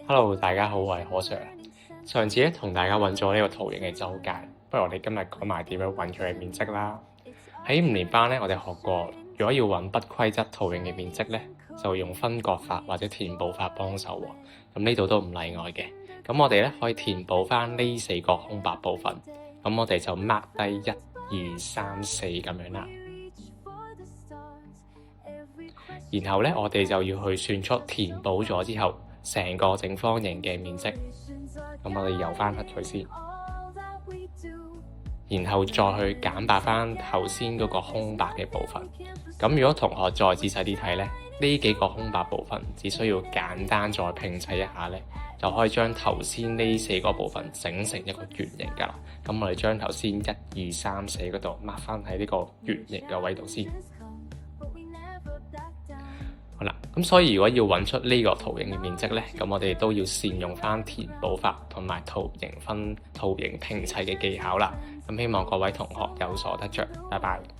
Hello，大家好，我係可 Sir。上次咧同大家揾咗呢個圖形嘅周界，不如我哋今日講埋點樣揾佢嘅面積啦。喺5年班咧，我哋學過，如果要揾不規則圖形嘅面積咧，就會用分割法或者填補法幫手喎。咁呢度都唔例外嘅。咁我哋咧可以填補翻呢4個空白部分。咁我哋就 mark 低1、2、3、4咁樣啦。然後咧，我哋就要去算出填補咗之後成個正方形嘅面積。咁我哋游翻佢先，然後再去減白翻頭先嗰個空白嘅部分。咁如果同學再仔細啲睇咧，呢幾個空白部分只需要簡單再拼砌一下咧，就可以將頭先呢4個部分整成一個圓形㗎啦。咁我哋將頭先1、2、3、4嗰度 mark 翻喺呢個圓形嘅位度先。好啦，咁所以如果要揾出呢個圖形嘅面積咧，咁我哋都要善用翻填補法同埋圖形拼砌嘅技巧啦。咁希望各位同學有所得着，拜拜。